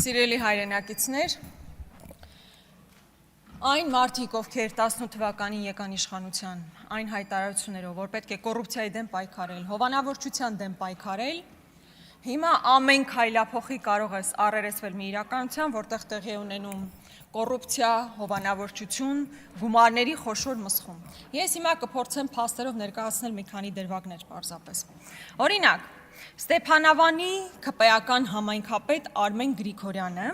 Սիրելի հայրենակիցներ, այն մարդիկ, ովքեր 18 թվականին եկան իշխանության, այն հայտարարություններով, որ պետք է կոռուպցիայի դեմ պայքարել, հովանավորչության դեմ պայքարել, հիմա ամեն քայլափոխի կարող ես առերեսվել մի իրականության, որտեղ տեղի է ունենում կոռուպցիա, հովանավորչություն, գումարների խոշոր մսխում։ Ես հիմա կփորձեմ փաստերով ներկայացնել մի քանի դրվագներ պարզապես։ Օրինակ, Ստեփանավանի ԿՊ-ական համայնքապետ Արմեն Գրիգորյանը,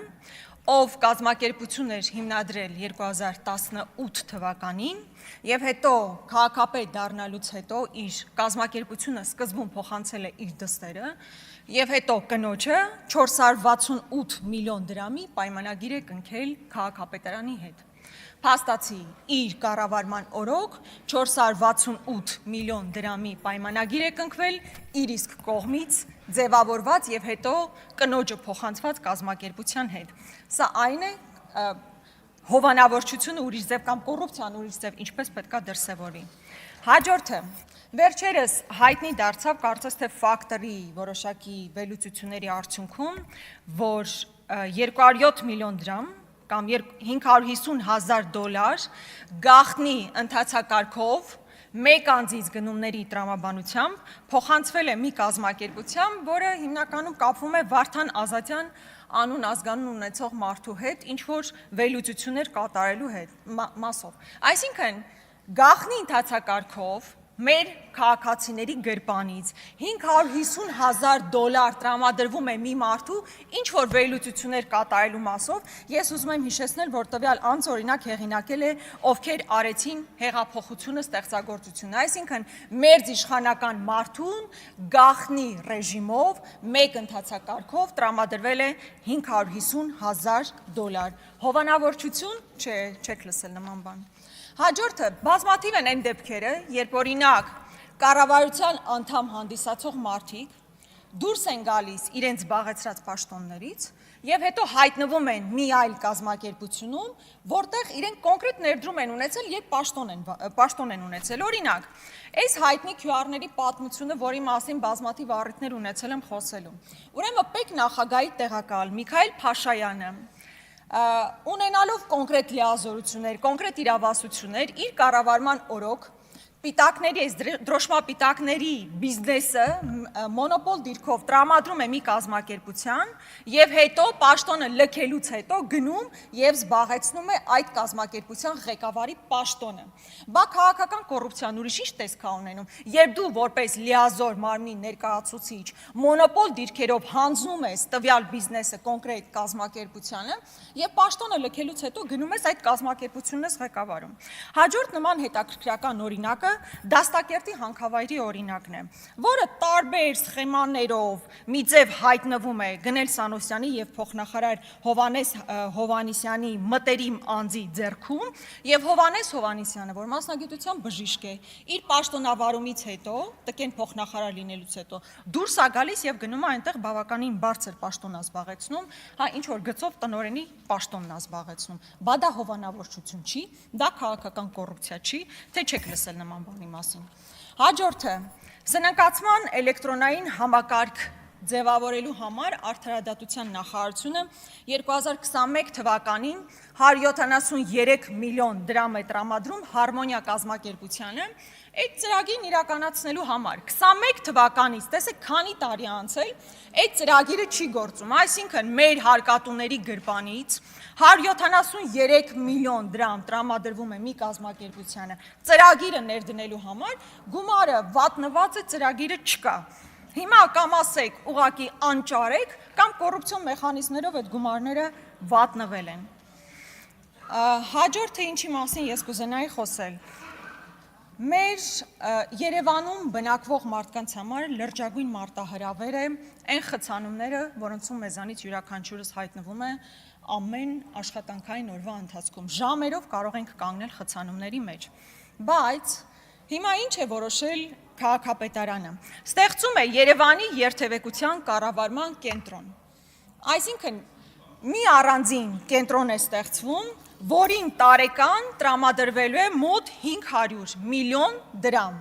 ով կազմակերպություն էր հիմնադրել 2018 թվականին եւ հետո քաղաքապետ դառնալուց հետո իր կազմակերպությունը սկզբում փոխանցել է իր դստերը եւ հետո կնոջը 468 միլիոն դրամի պայմանագիր է կնքել քաղաքապետարանի հետ։ Փաստացի իր կառավարման օրոք 468 միլիոն դրամի պայմանագիր է կնքվել իր իսկ կողմից ձևավորված եւ հետո կնոջը փոխանցված կազմակերպության հետ։ Սա այն է հովանավորչությունը ուրիշ ձև կամ կոռուպցիան ուրիշ ձև ինչպես պետքա դրսևորվի։ Հաջորդը վերջերս հայտնի դարձավ կարծես թե ֆակտորի որոշակի վերլուծությունների արդյունքում, որ 207 միլիոն դրամ կամ 550,000 գաղտնի ընթացակարգով մեկ անձից գնումների տրամաբանությամբ փոխանցվել է մի կազմակերպությամբ, որը հիմնականում կապվում է Վարդան Ազատյան անուն ազգանուն ունեցող մարդու հետ, ինչ որ վերլուծություններ կատարելու մասով։ Այսինքն գաղտնի ընթացակարգով մեր քաղաքացիների գրպանից 550,000 տրամադրվում է մի մարդու ինչ որ վերլուծություններ կատարելու մասով, ես ուզում եմ հիշեցնել, որ տվյալ անձը օրինակ հեղինակել է ովքեր արեցին հեղափոխությունը ստեղծագործությունը, այսինքն մերձիշխանական մարդուն գաղտնի ռեժիմով մեկ ընթացակարգով տրամադրվել է 550,000 հովանավորչություն, չեք լսել նման բան։ Հաջորդը բազմաթիվ են այն դեպքերը, երբ օրինակ կառավարության անդամ հանդիսացող մարդիկ դուրս են գալիս իրենց զբաղեցրած պաշտոններից եւ հետո հայտնվում են մի այլ կազմակերպությունում, որտեղ իրենք կոնկրետ ներդրում են ունեցել եւ պաշտոն են ունեցել։ Օրինակ, այս հայտնի QR-ների պատմությունը, որի մասին բազմաթիվ առիթներ ունեցել եմ խոսելու։ Ուրեմն ՊԵԿ նախագահի տեղակալ Միքայել Փաշայանը ունենալով կոնկրետ լիազորություններ, կոնկրետ իրավասություններ, իր կառավարման օրոք պիտակների, դրոշմապիտակների բիզնեսը մոնոպոլ դիրքով տրամադրում է մի կազմակերպության եւ հետո պաշտոնը լքելուց հետո գնում եւ զբաղեցնում է այդ կազմակերպության ղեկավարի պաշտոնը։ Բա քաղաքական կոռուպցիան ուրիշ ինչ տեսք է ունենում, երբ դու որպես լիազոր մարմնի ներկայացուցիչ մոնոպոլ դիրքերով հանձնում ես տվյալ բիզնեսը կոնկրետ կազմակերպությանը եւ պաշտոնը լքելուց հետո գնում ես այդ կազմակերպությունն ես ղեկավարում։ Հաջորդ նման հետաքրքրական օրինակը Դաստակերտի հանքավայրի օրինակն է, որը տարբեր սխեմաներով մի ձև հայտնվում է Գնել Սանոսյանի եւ փոխնախարար Հովանես Հովանիսյանի մտերիմ անձի ձեռքում եւ Հովանես Հովանիսյանը, որ մասնագիտությամբ բժիշկ է, իր պաշտոնավարումից հետո, տկեն փոխնախարար լինելուց հետո դուրս է գալիս եւ գնում է այնտեղ բավականին բարձր պաշտոն է զբաղեցնում, հա ինչ որ գծով տնօրենի պաշտոնն է զբաղեցնում։ Բա դա հովանավորչություն չի, դա քաղաքական կոռուպցիա չի, թե չեք լսել նման բանի մասին։ Հաջորդը սնանկացման էլեկտրոնային համակարգ ձևավորելու համար Արդարադատության նախարարությունը 2021 թվականին 173 միլիոն դրամ է տրամադրում Հարմոնիա կազմակերպությանը այդ ծրագիրն իրականացնելու համար։ 21 թվականից, տեսեք, քանի տարի անցել, այդ ծրագիրը չի գործում, այսինքն մեր հարկատուների գրպանից 173 միլիոն դրամ տրամադրվում է մի կազմակերպությանը ծրագիրը ներդնելու համար, գումարը վատնված է, ծրագիրը չկա։ Հիմա կամ ասեք ուղղակի անճարեք, կամ կոռուպցիոն մեխանիզմներով այդ գումարները վատնվել են։ Հաջորդը ինչի մասին ես կուզենայի խոսել։ Մեր Երևանում բնակվող մարդկանց համար լրջագույն մարտահրավեր է այն խցանումները, որոնցում մեզանից յուրաքանչյուրս հայտնվում է ամեն աշխատանքային օրվա ընթացքում։ Ժամերով կարող ենք կանգնել խցանումների մեջ։ Բայց հիմա ինչ է որոշել քաղաքապետարանը։ Ստեղծում է Երևանի երթևեկության կառավարման կենտրոն։ Այսինքն մի առանձին կենտրոն է ստեղծվում, որին տարեկան տրամադրվելու է մոտ 500 միլիոն դրամ։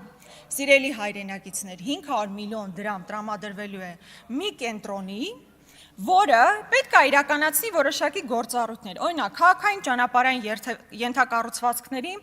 Սիրելի հայրենակիցներ, 500 միլիոն դրամ տրամադրվելու է մի կենտրոնի, որը պետք է իրականացնի որոշակի գործառույթներ, օրինակ քաղաքային ճանապարհային ենթակառուցվածքների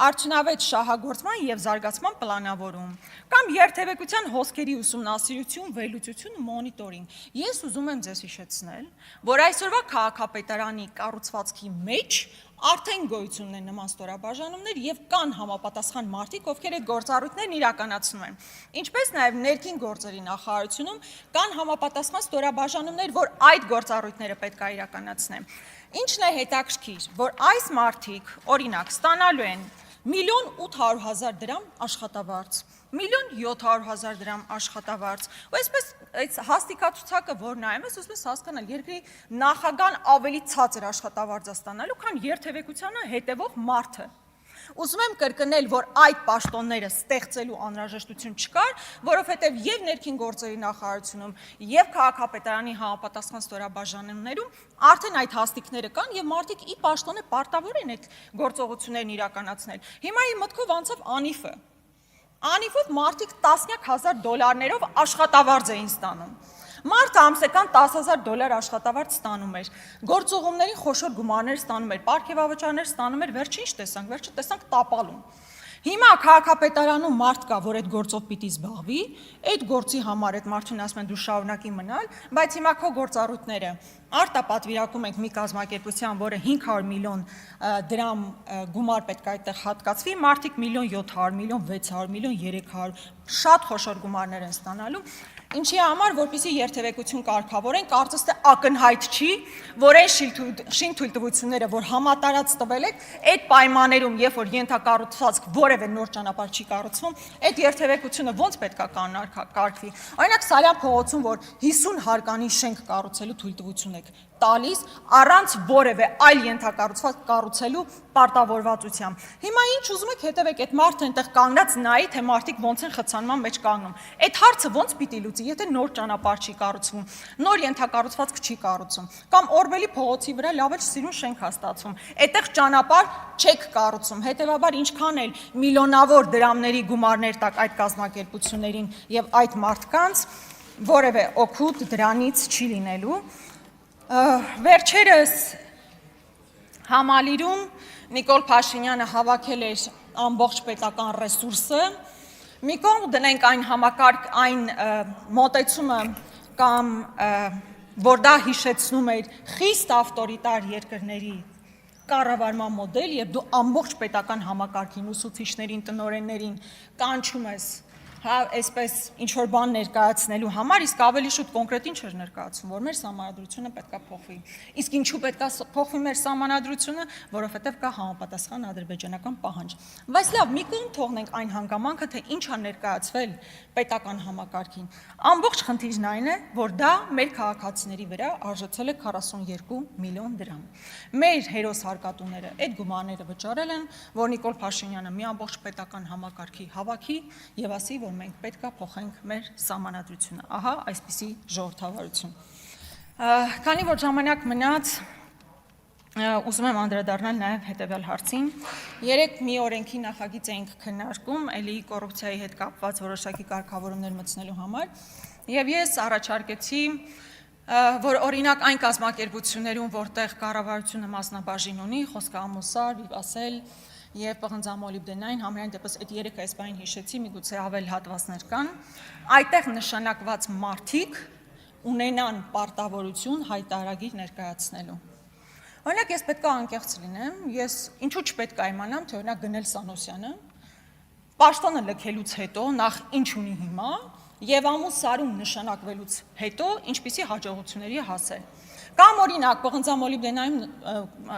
արդյունավետ շահագործման եւ զարգացման պլանավորում, կամ երթևեկության հոսքերի ուսումնասիրություն, վերլուծություն, մոնիտորինգ։ Ես ուզում եմ ձեզ հիշեցնել, որ այսօրվա քաղաքապետարանի կառուցվածքի մեջ արդեն գոյություն ունեն նման ստորաբաժանումներ եւ կան համապատասխան մարդիկ, ովքեր այդ գործառույթներն իրականացնում են։ Ինչպես նաեւ ներքին գործերի նախարարությունում կան համապատասխան ստորաբաժանումներ, որ այդ գործառույթները պետք է իրականացնեն։ Ինչն է հետաքրքիր, որ այս մարդիկ, օրինակ, ստանալու են 1.800.000 դրամ աշխատավարձ, 1.700.000 դրամ աշխատավարձ, ու այսպես այս հաստիկացուցակը, որ նայում ես, ուզում ես հասկանալ, երկրի նախագահան ավելի ցածր աշխատավարձ է ստանալու, քան երթևեկությանը հետևող մարդը։ Ուզում եմ կրկնել, որ այդ պաշտոնները ստեղծելու անհրաժեշտություն չկար, որովհետև եւ ներքին գործերի նախարարությունում եւ քաղաքապետարանի համապատասխան ստորաբաժանումներում արդեն այդ հաստիկները կան եւ մարդիկ ի պաշտոնե պարտավոր են այդ գործողություններն իրականացնել։ Հիմա իմ մտքով անցավ Անիֆը։ Անիֆով մարդիկ տասնյակ հազար դոլարներով աշխատավարձ էին ստանում։ Մարդը ամսական $10,000 աշխատավարձ ստանում էր, գործողումներին խոշոր գումարներ ստանում էր, պարգևավճարներ ստանում էր, վերջը ինչ տեսանք, վերջը տեսանք տապալում։ Հիմա քաղաքապետարանում մարդ կա, որ այդ գործով պիտի զբաղվի, այդ գործի համար այդ մարդուն ասում են դու շարունակի մնալ, բայց հիմա քո գործառույթները արտապատվիրակում ենք մի կազմակերպության, որը 500 միլիոն դրամ գումար պետք է այդտեղ հատկացվի, մարդիկ 1.700.000, 1.600.000, 1.300.000 շատ խոշոր գումարներ են ստանալու, ինչի համար, որպեսզի երթևեկություն կարգավորեն, կարծես թե ակնհայտ չի, որ այն շինթույլտվությունները, որ համատարած տվել եք, այդ պայմաններում, երբ որ ենթակառուցվածք որևէ նոր ճանապարհ չի կառուցվում, այդ երթևեկությունը ոնց պետք է կարգվի։ Օրինակ Սարյան փողոցում, որ 50 հարկանի շենք կառուցելու թույլտվություն եք տալիս առանց որևէ այլ ենթակառուցվածք կառուցելու պարտավորվածությամբ։ Հիմա ինչ ուզում եք հետևեք այդ մարդը այնտեղ կանգնած նայի, թե մարդիկ ոնց են խցանման մեջ կանգնում։ Այդ հարցը ոնց պիտի լուծի, եթե նոր ճանապարհ չի կառուցվում, նոր ենթակառուցվածք չի կառուցում, կամ Օրբելի փողոցի վրա լավ էլ սիրուն շենք է ստացվում։ Այդտեղ ճանապարհ չեք կառուցում։ Հետևաբար ինչքան էլ միլիոնավոր դրամների գումարներ տակ այդ կազմակերպություններին եւ այդ մարդկանց որևէ օգուտ դրանից չի լինելու։ Վերջերս համալիրում Նիկոլ Փաշինյանը հավաքել էր ամբողջ պետական ռեսուրսը, մի կողմ դնենք այն համակարգ, այն մոտեցումը կամ որ դա հիշեցնում էր խիստ ավտորիտար երկրների կառավարման մոդել, եւ դու ամբողջ պետական համակարգին, ուսուցիչներին, տնօրեններին կանչում ես այսպես ինչ-որ բան ներկայացնելու համար, իսկ ավելի շուտ կոնկրետ ինչ էր ներկայացում, որ մեր սահմանադրությունը պետք է փոխվի։ Իսկ ինչու պետք է փոխվի մեր սահմանադրությունը, որովհետև կա համապատասխան ադրբեջանական պահանջ։ Բայց լավ, մի կողմ թողնենք այն հանգամանքը, թե ինչ է ներկայացվել պետական համակարգին։ Ամբողջ խնդիրն այն է, որ դա մեր քաղաքացիների վրա արժեցել է 42 միլիոն դրամ։ Մեր հերոս հարկատուները այդ գումարները վճարել են, որ Նիկոլ Փաշինյանը մի ամբողջ պետական համակարգի հավաքի եւ ասի, որ մենք պետք է փոխենք մեր սահմանադրությունը։ Ահա այսպիսի ժողովրդավարություն։ Քանի որ ժամանակ մնաց, ուզում եմ անդրադառնալ նաև հետևյալ հարցին։ Երեք մի օրենքի նախագիծ էինք քննարկում, էլի կոռուպցիայի հետ կապված որոշակի կարգավորումներ մտցնելու համար, եւ ես առաջարկեցի, որ օրինակ այն կազմակերպություններում, որտեղ կառավարությունը մասնաբաժին ունի, խոսքը Ամոսար, Վիվասել եւ պղնձամոլիբդենային, համենայն դեպս այդ երեքը այս բանին հիշեցի, միգուցե ավել հատվածներ կան, այդտեղ նշանակված մարդիկ ունենան պարտավորություն հայտարարագիր ներկայացնելու։ Օրինակ ես պետք է անկեղծ լինեմ, ես ինչու չպետք է իմանամ, թե օրինակ Գնել Սանոսյանը պաշտոնը լքելուց հետո նախ ինչ ունի հիմա եւ ամուս սարում նշանակվելուց հետո ինչպիսի հաջողությունների հասել։ Կամ օրինակ պղնձամոլիբդենային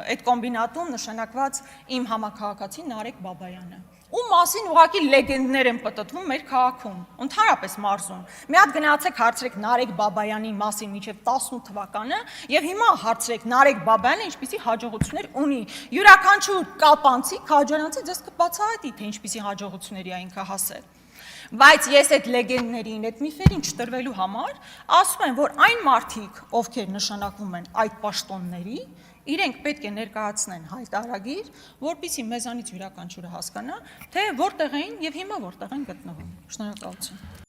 այդ կոմբինատում նշանակված իմ համաքաղաքացի Նարեկ Բաբայանը, ում մասին ուղղակի լեգենդներ են պտտվում մեր քաղաքում, ընդհանրապես մարզում։ Մի հատ գնացեք հարցրեք Նարեկ Բաբայանի մասին մինչև 18 թվականը եւ հիմա հարցրեք Նարեկ Բաբայանը ինչպիսի հաջողություններ ունի։ Յուրաքանչյուր կապանցի, քաջարանցի ձեզ կբացահայտի, թե ինչպիսի հաջողությունների է ինքը հասել։ Բայց ես այդ լեգենդներին, այդ միֆերին չտրվելու համար ասում եմ, որ այն մարդիկ, ովքեր նշանակվում են այդ պաշտոնների, իրենք պետք է ներկայացնեն հայտարարագիր, որպեսզի մեզանից յուրաքանչյուրը հասկանա, թե որտեղ էին եւ հիմա որտեղ են գտնվում։ Շնորհակալություն։